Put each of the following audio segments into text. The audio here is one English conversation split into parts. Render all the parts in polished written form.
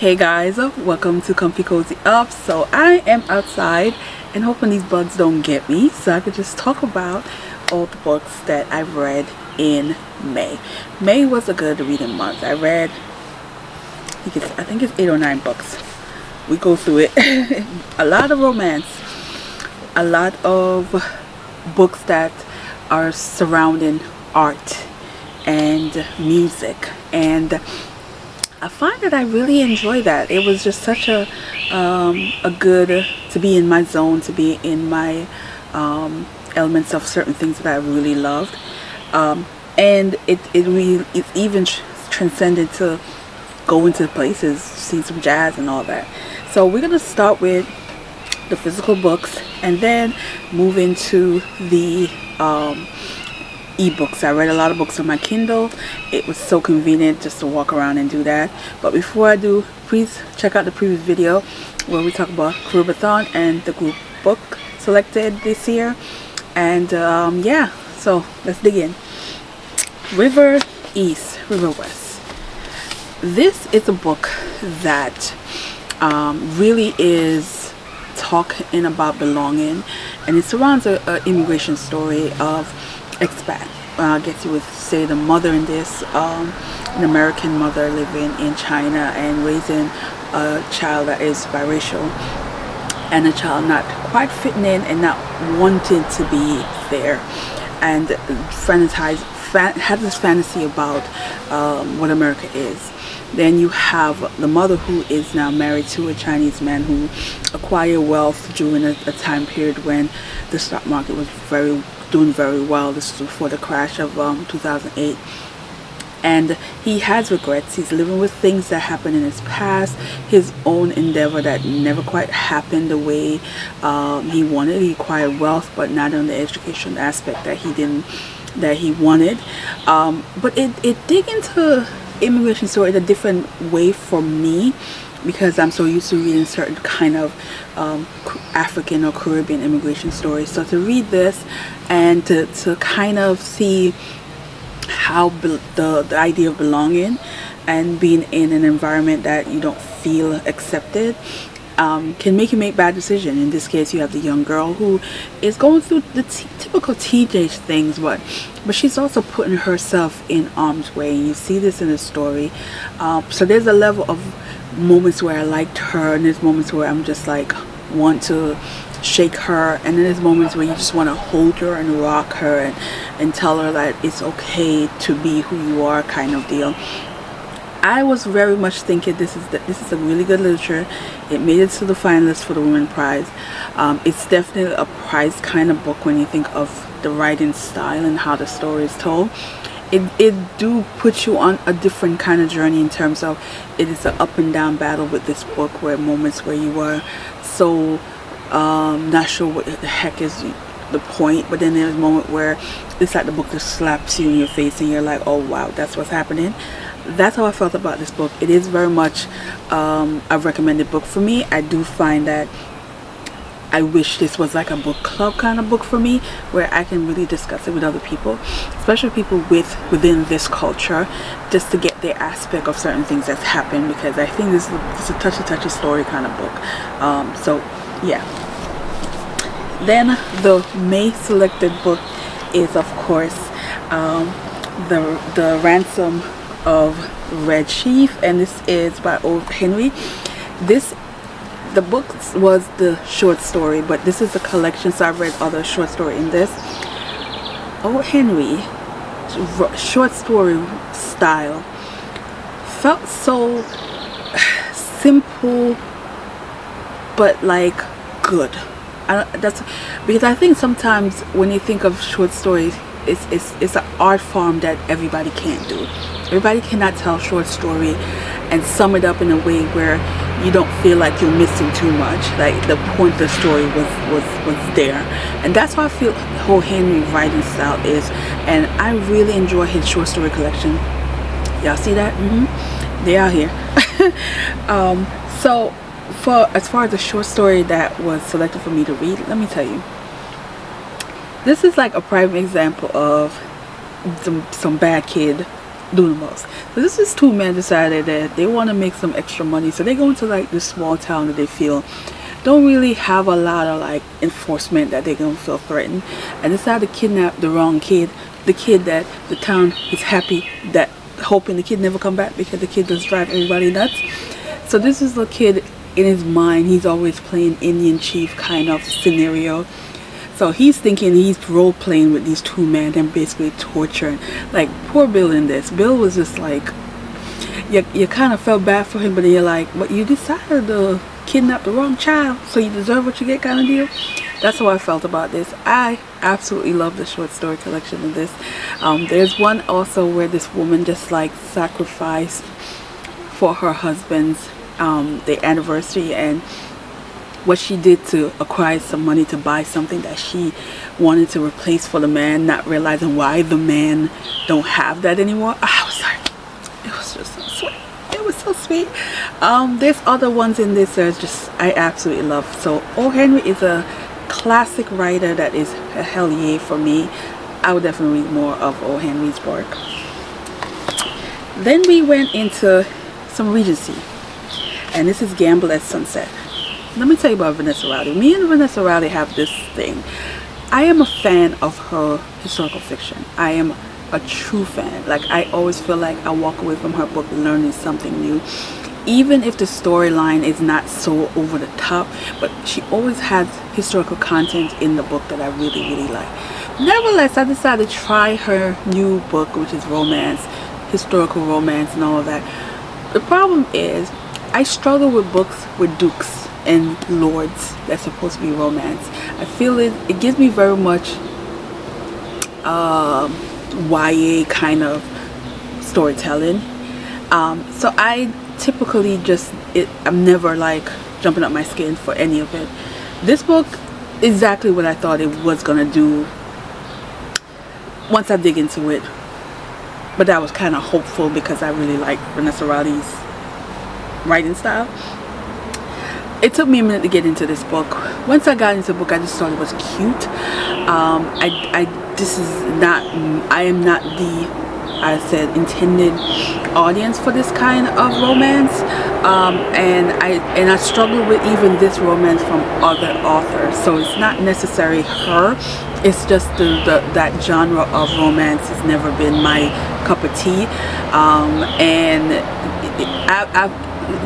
Hey guys, welcome to Comfy Cozy Up. So I am outside and hoping these bugs don't get me so I could just talk about all the books that I've read in May. May was a good reading month. I read, I think it's 8 or 9 books. We go through it. A lot of romance, a lot of books that are surrounding art and music, and I find that I really enjoy that. It was just such a good to be in my zone, to be in my elements of certain things that I really loved, and it's even transcended to go into places, see some jazz and all that. So we're gonna start with the physical books and then move into the ebooks. I read a lot of books on my Kindle. It was so convenient just to walk around and do that. But before I do, please check out the previous video where we talk about Career-a-thon and the group book selected this year. And yeah, so let's dig in. River East, River West. This is a book that really is talking about belonging, and it surrounds an immigration story of expat. I guess you would say the mother in this, an American mother living in China and raising a child that is biracial, and a child not quite fitting in and not wanting to be there, and has this fantasy about what America is. Then you have the mother who is now married to a Chinese man who acquired wealth during a time period when the stock market was doing very well. This was before the crash of 2008, and he has regrets. He's living with things that happened in his past, his own endeavor that never quite happened the way he wanted. He acquired wealth, but not on the education aspect that he wanted. But it dig into immigration story in a different way for me, because I'm so used to reading certain kind of African or Caribbean immigration stories. So to read this and to kind of see how the idea of belonging and being in an environment that you don't feel accepted can make you make bad decisions. In this case, you have the young girl who is going through the typical teenage things, but she's also putting herself in harm's way. You see this in the story. So there's a level of moments where I liked her, and there's moments where I'm just like want to shake her, and then there's moments where you just want to hold her and rock her and tell her that it's okay to be who you are, kind of deal. I was very much thinking this is a really good literature. It made it to the finalists for the Women Prize. It's definitely a prize kind of book when you think of the writing style and how the story is told. It do put you on a different kind of journey in terms of it is an up and down battle with this book, where moments where you are so not sure what the heck is the point, but then there's a moment where it's like the book just slaps you in your face and you're like, oh wow, that's what's happening. That's how I felt about this book. It is very much a recommended book for me. I do find that I wish this was like a book club kind of book for me, where I can really discuss it with other people, especially people within this culture, just to get their aspect of certain things that's happened, because I think this is a touchy story kind of book. So yeah. Then the May selected book is, of course, the Ransom of Red Chief, and this is by Oprah Henry. The book was the short story, but this is a collection, so I've read other short story in this. Oprah Henry short story style felt so simple, but like good. That's because I think sometimes when you think of short stories, it's an art form that everybody can't do. Everybody cannot tell a short story and sum it up in a way where you don't feel like you're missing too much. Like the point of the story was there, and that's how I feel the whole Henry writing style is. And I really enjoy his short story collection. Y'all see that? They are here. So as far as the short story that was selected for me to read, let me tell you, this is like a prime example of some bad kid do the most. So this is two men decided that they want to make some extra money, so they go into like this small town that they feel don't really have a lot of like enforcement, that they're gonna feel threatened, and decide to kidnap the wrong kid, the kid that the town is happy that hoping the kid never come back because the kid does drive everybody nuts. So this is the kid in his mind, he's always playing Indian chief kind of scenario. So he's thinking he's role playing with these two men and basically torturing. Like poor Bill in this. Bill was just like, you kind of felt bad for him, but then you're like, but you decided to kidnap the wrong child, so you deserve what you get kind of deal. That's how I felt about this. I absolutely love the short story collection of this. There's one also where this woman just like sacrificed for her husband's the anniversary, and what she did to acquire some money to buy something that she wanted to replace for the man, not realizing why the man don't have that anymore. I was like, it was just so sweet. It was so sweet. There's other ones in this that just I absolutely love. So O. Henry is a classic writer that is a hell yeah for me. I would definitely read more of O. Henry's work. Then we went into some Regency, and this is Gamble at Sunset. Let me tell you about Vanessa Riley. Me and Vanessa Riley have this thing. I am a fan of her historical fiction. I am a true fan. Like, I always feel like I walk away from her book learning something new, even if the storyline is not so over the top, but she always has historical content in the book that I really like. Nevertheless, I decided to try her new book, which is romance, historical romance and all of that. The problem is I struggle with books with dukes and lords that's supposed to be romance. I feel it gives me very much YA kind of storytelling. So I typically just I'm never like jumping up my skin for any of it. This book, exactly what I thought it was gonna do once I dig into it, but that was kind of hopeful because I really like Vanessa Riley's writing style. It took me a minute to get into this book. Once I got into the book, I just thought it was cute. I am not the, I said, intended audience for this kind of romance, and I struggle with even this romance from other authors. So it's not necessarily her. It's just that genre of romance has never been my cup of tea, and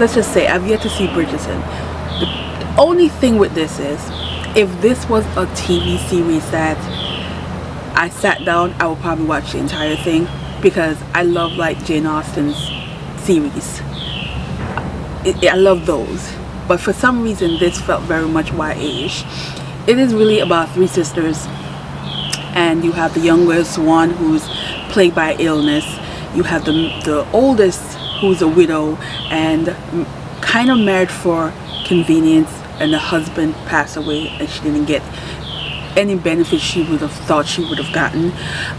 let's just say I've yet to see Bridgerton. The only thing with this is, if this was a TV series that I sat down, I would probably watch the entire thing, because I love like Jane Austen's series. I love those, but for some reason this felt very much YA-ish. It is really about three sisters, and you have the youngest one who's plagued by illness. You have the oldest who's a widow and kind of married for convenience, and the husband passed away and she didn't get any benefits she would have thought she would have gotten.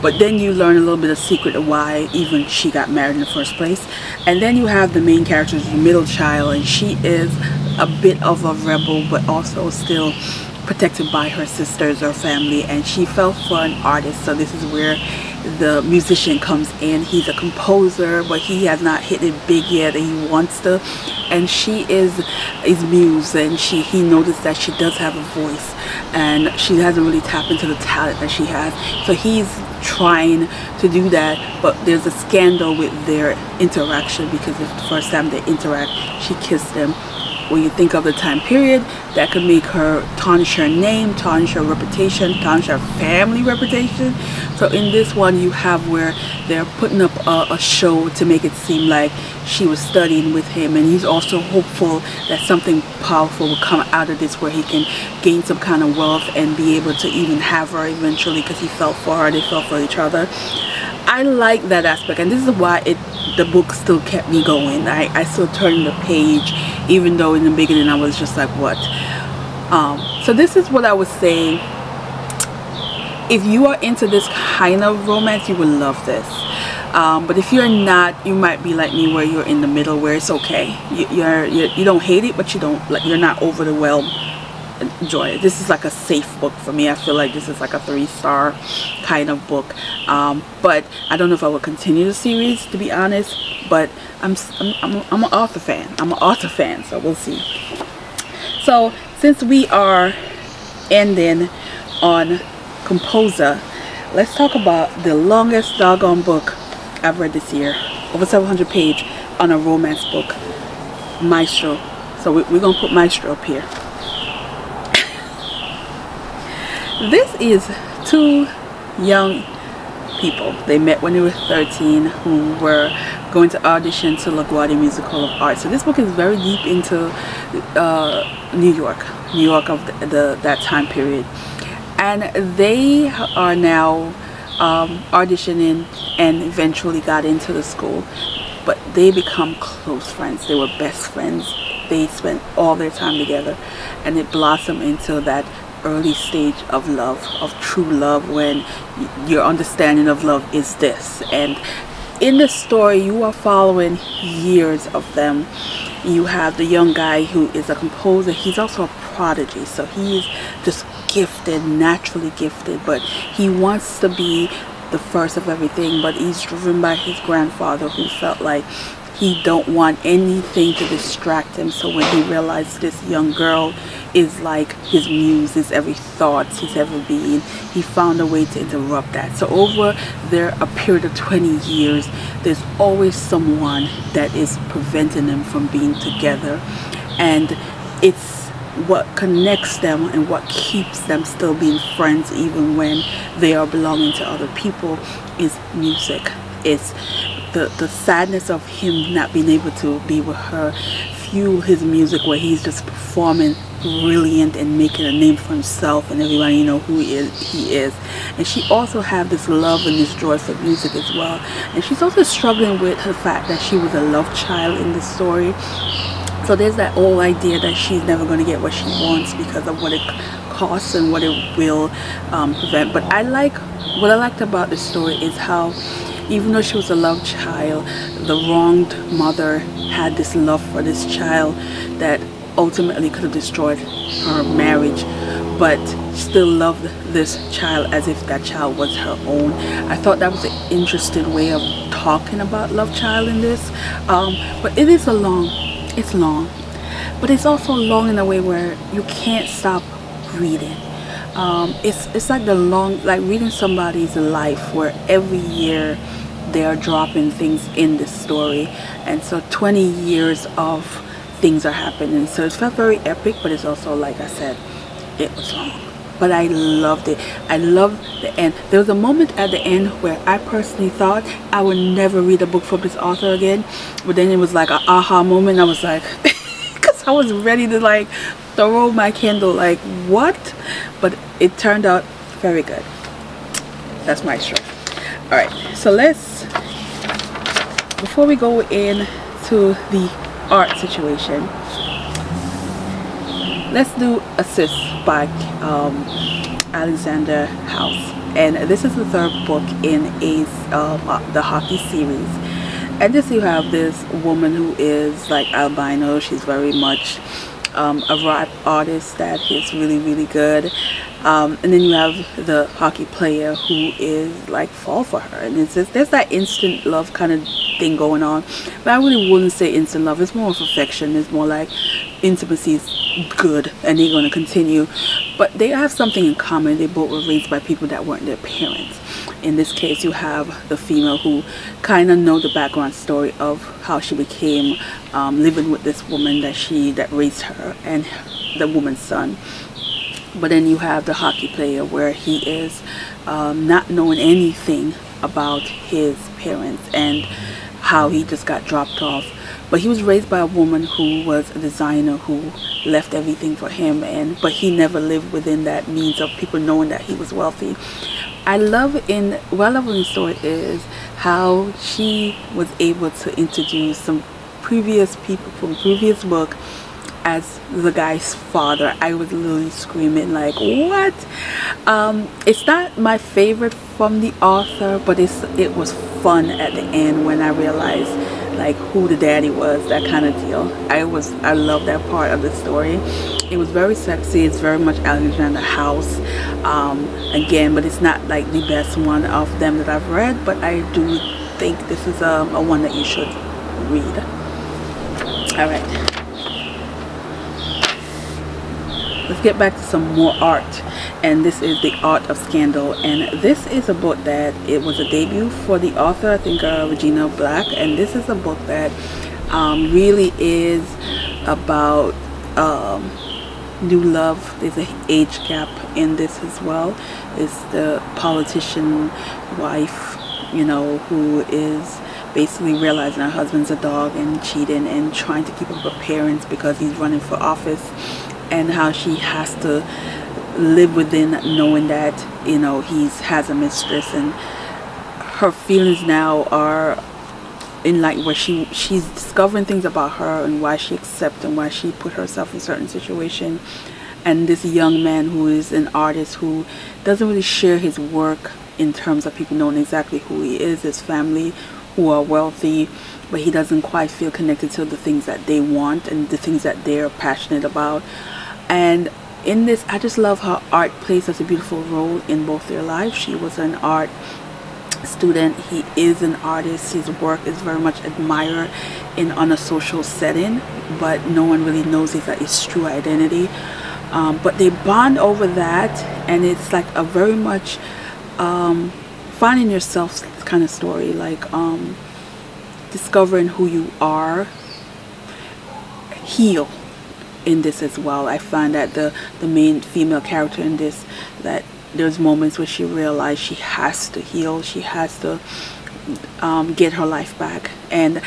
But then you learn a little bit of secret of why even she got married in the first place. And then you have the main character, the middle child, and she is a bit of a rebel but also still protected by her sisters or family, and she fell for an artist. So this is where the musician comes in. He's a composer, but he has not hit it big yet, and he wants to, and she is his muse, and he noticed that she does have a voice and she hasn't really tapped into the talent that she has. So he's trying to do that, but there's a scandal with their interaction, because if the first time they interact she kissed him. When you think of the time period, that could make her tarnish her name, tarnish her reputation, tarnish her family reputation. So in this one you have where they're putting up a show to make it seem like she was studying with him, and he's also hopeful that something powerful will come out of this, where he can gain some kind of wealth and be able to even have her eventually, because he felt for her, they felt for each other. I like that aspect, and this is why the book still kept me going. I still turned the page, even though in the beginning I was just like, what? So this is what I would say. If you are into this kind of romance, you will love this. But if you're not, you might be like me, where you're in the middle, where it's okay. You don't hate it, but you don't, like, you're not overwhelmed enjoy it. This is like a safe book for me. I feel like this is like a 3-star kind of book, but I don't know if I will continue the series, to be honest. But I'm an author fan. I'm an author fan, so we'll see. So since we are ending on composer, let's talk about the longest doggone book I've read this year, over 700 pages, on a romance book, Maestro. So we're gonna put Maestro up here. This is 2 young people. They met when they were 13, who were going to audition to LaGuardia Musical of Art. So this book is very deep into New York of that time period, and they are now auditioning and eventually got into the school. But they become close friends. They were best friends. They spent all their time together, and it blossomed into that early stage of love, of true love, when your understanding of love is this. And in the story, you are following years of them. You have the young guy who is a composer. He's also a prodigy, so he's just gifted, naturally gifted, but he wants to be the first of everything. But he's driven by his grandfather, who felt like he don't want anything to distract him. So when he realized this young girl is like his muse, his every thought, his every being, he found a way to interrupt that. So over a period of 20 years, there's always someone that is preventing them from being together, and it's what connects them and what keeps them still being friends even when they are belonging to other people is music. It's the sadness of him not being able to be with her fuel his music, where he's just performing brilliant and making a name for himself, and everybody know who he is. And she also have this love and this joy for music as well, and she's also struggling with the fact that she was a love child in this story. So there's that old idea that she's never going to get what she wants because of what it costs and what it will prevent. But what I liked about this story is how, even though she was a love child, the wronged mother had this love for this child that ultimately could have destroyed her marriage, but still loved this child as if that child was her own. I thought that was an interesting way of talking about love child in this. But it is it's long, but it's also long in a way where you can't stop reading. It's like like reading somebody's life, where every year they are dropping things in this story, and so 20 years of things are happening. So it felt very epic, but it's also, like I said, it was long, but I loved it. I loved the end. There was a moment at the end where I personally thought I would never read a book from this author again, but then it was like an aha moment. I was like because I was ready to like throw my Kindle, like what? But it turned out very good. That's my strength. All right, so before we go into the art situation, let's do Assist by Alexander House. And this is the 3rd book in the hockey series. And just you have this woman who is like albino. She's very much a rap artist that is really, really good. And then you have the hockey player who is like fall for her, and it's just, there's that instant love kind of thing going on. But I really wouldn't say instant love. It's more of affection. It's more like intimacy is good and they're going to continue, but they have something in common. They both were raised by people that weren't their parents. In this case, you have the female who kind of know the background story of how she became living with this woman that raised her and the woman's son. But then you have the hockey player, where he is not knowing anything about his parents and how he just got dropped off. But he was raised by a woman who was a designer who left everything for him, but he never lived within that means of people knowing that he was wealthy. What I love in the story is how she was able to introduce some previous people from previous book as the guy's father. I was literally screaming like, what? It's not my favorite from the author, but it was fun at the end when I realized like who the daddy was, that kind of deal. I love that part of the story. It was very sexy. It's very much Alexander House again, but it's not like the best one of them that I've read, but I do think this is a one that you should read. All right, let's get back to some more art, and this is The Art of Scandal, and this is a book that it was a debut for the author, I think Regina Black, and this is a book that really is about new love. There's an age gap in this as well. It's the politician wife, you know, who is basically realizing her husband's a dog and cheating and trying to keep up her parents because he's running for office, and how she has to live within knowing that, you know, he has a mistress, and her feelings now are in like where she's discovering things about her and why she accepts and why she put herself in certain situation. And this young man who is an artist who doesn't really share his work in terms of people knowing exactly who he is, his family who are wealthy, but he doesn't quite feel connected to the things that they want and the things that they're passionate about. And in this, I just love how art plays such a beautiful role in both their lives. She was an art student, he is an artist, his work is very much admired on a social setting, but no one really knows his true identity. But they bond over that, and it's like a very much finding yourself kind of story, like discovering who you are, heal in this as well. I find that the main female character in this, that there's moments where she realized she has to heal, she has to get her life back. And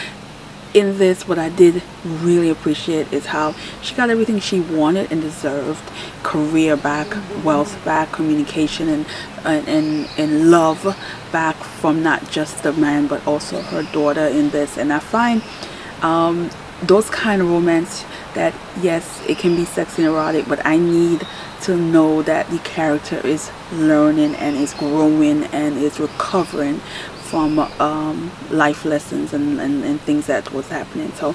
in this, what I did really appreciate is how she got everything she wanted and deserved: career back, wealth back, communication, and love back from not just the man but also her daughter in this. And I find those kind of romance that, yes, it can be sexy and erotic, but I need to know that the character is learning and is growing and is recovering from life lessons and things that was happening. So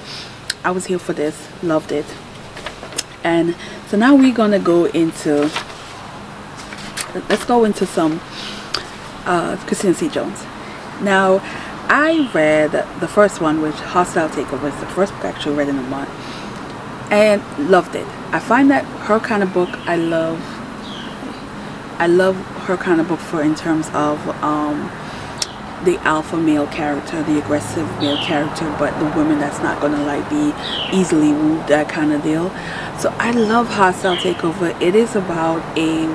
I was here for this, loved it. And so now we're gonna go into, let's go into some Christina C. Jones. Now, I read the first one, which Hostile Takeover is the first book I actually read in a month, and loved it. I find that her kind of book, I love her kind of book for in terms of the alpha male character, the aggressive male character, but the woman that's not gonna like be easily wooed, that kind of deal. So I love Hostile Takeover. It is about a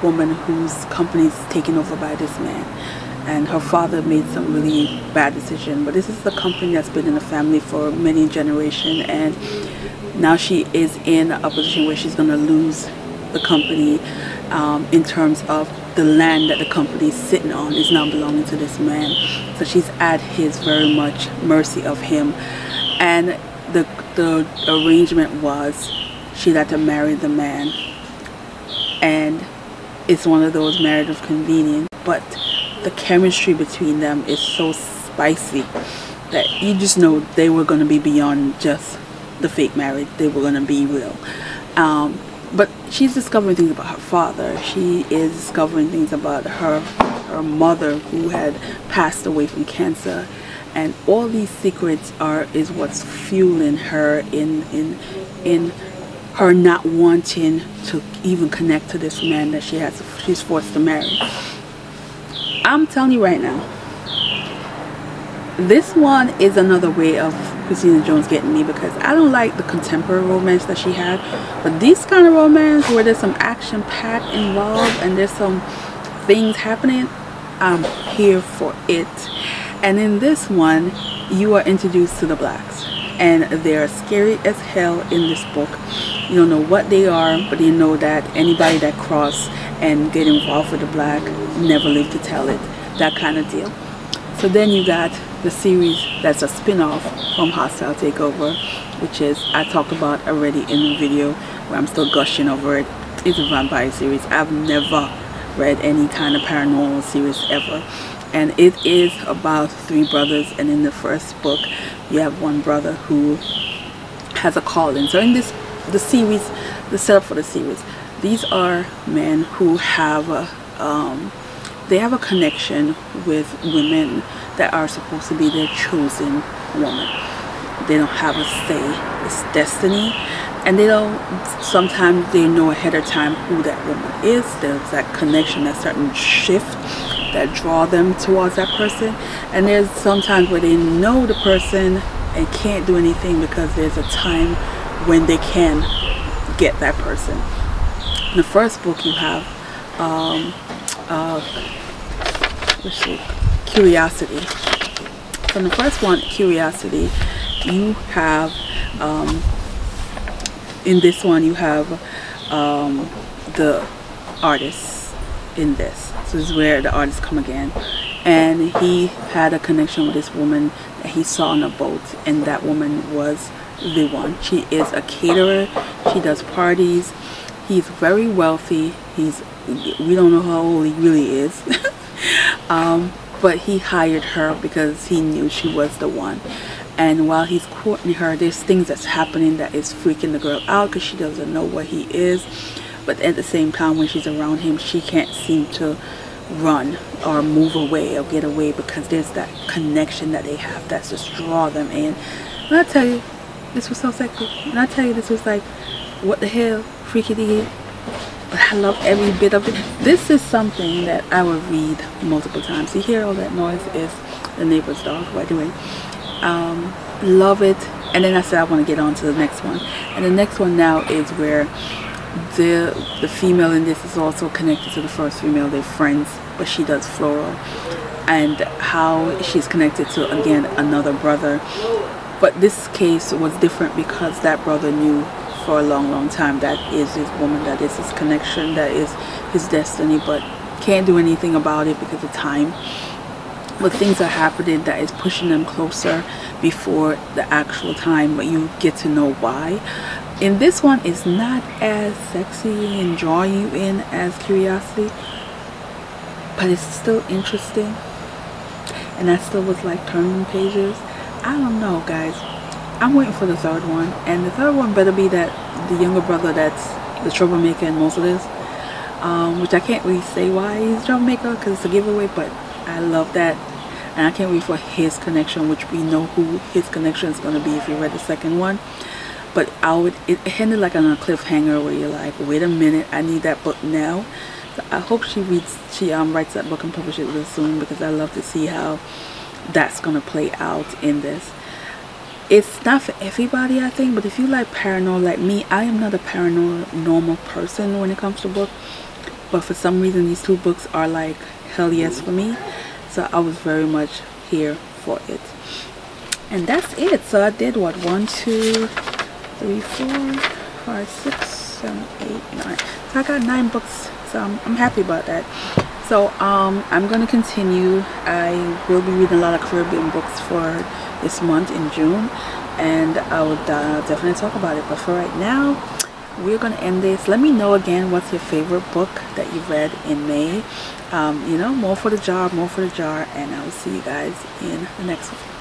woman whose company is taken over by this man, and her father made some really bad decision, but this is the company that's been in the family for many generations, and now she is in a position where she's going to lose the company in terms of the land that the company is sitting on is now belonging to this man. So she's at his very much mercy of him, and the arrangement was she had to marry the man, and it's one of those marriage of convenience, but the chemistry between them is so spicy that you just know they were going to be beyond just the fake marriage. They were going to be real. But she's discovering things about her father. She is discovering things about her mother, who had passed away from cancer, and all these secrets is what's fueling her in her not wanting to even connect to this man that she's forced to marry. I'm telling you right now, this one is another way of Christina Jones getting me, because I don't like the contemporary romance that she had, but this kind of romance where there's some action packed involved and there's some things happening, I'm here for it. And in this one, you are introduced to the blacks, and they're scary as hell in this book. You don't know what they are, but you know that anybody that cross and get involved with the black never live to tell it, that kind of deal. So then you got the series that's a spin-off from Hostile Takeover, which is, I talked about already in the video where I'm still gushing over it. It's a vampire series. I've never read any kind of paranormal series ever, and it is about 3 brothers. And in the first book you have one brother who has a calling. So in this, the setup for the series, these are men who have they have a connection with women that are supposed to be their chosen woman. They don't have a say, it's destiny, and they don't, sometimes they know ahead of time who that woman is. There's that connection, that certain shift that draw them towards that person. And there's sometimes where they know the person and can't do anything because there's a time when they can get that person. In the first book you have let's see, Curiosity. So in the first one, Curiosity, you have in this one you have the artist in this. So this is where the artists come again, and he had a connection with this woman that he saw on a boat, and that woman was the one. She is a caterer, she does parties, he's very wealthy, we don't know how old he really is but he hired her because he knew she was the one. And while he's courting her, there's things that's happening that is freaking the girl out because she doesn't know what he is. But at the same time, when she's around him, she can't seem to run or move away or get away because there's that connection that they have that's just draw them in. And I tell you, this was so sexy. And I tell you, this was like, what the hell, freaky deaky. But I love every bit of it. This is something that I will read multiple times. You hear all that noise, is the neighbor's dog, by the way. Love it. And then I said I want to get on to the next one. And the next one now is where the female in this is also connected to the first female. They're friends, but she does floral. And how she's connected to, again, another brother. But this case was different because that brother knew for a long time that is his woman, that is his connection, that is his destiny, but can't do anything about it because of time. But things are happening that is pushing them closer before the actual time, but you get to know why. In this one, it's not as sexy and drawing you in as Curiosity, but it's still interesting. And I still was like turning pages. I don't know, guys. I'm waiting for the third one, and the third one better be that the younger brother that's the troublemaker in most of this, which I can't really say why he's a troublemaker because it's a giveaway, but I love that. And I can't wait for his connection, which we know who his connection is going to be if you read the second one. But it ended like on a cliffhanger where you're like, wait a minute, I need that book now. So I hope she writes that book and publishes it real soon, because I love to see how that's going to play out in this. It's not for everybody, I think, but if you like paranormal like me, I am not a paranormal person when it comes to books, but for some reason these 2 books are like hell yes for me. So I was very much here for it. And that's it. So I did what, 1 2 3 4 5 6 7 8 9. So I got 9 books, so I'm happy about that. So I'm going to continue. I will be reading a lot of Caribbean books for this month in June, and I would definitely talk about it. But for right now, we're going to end this. Let me know again what's your favorite book that you read in May. You know, more for the jar, and I will see you guys in the next one.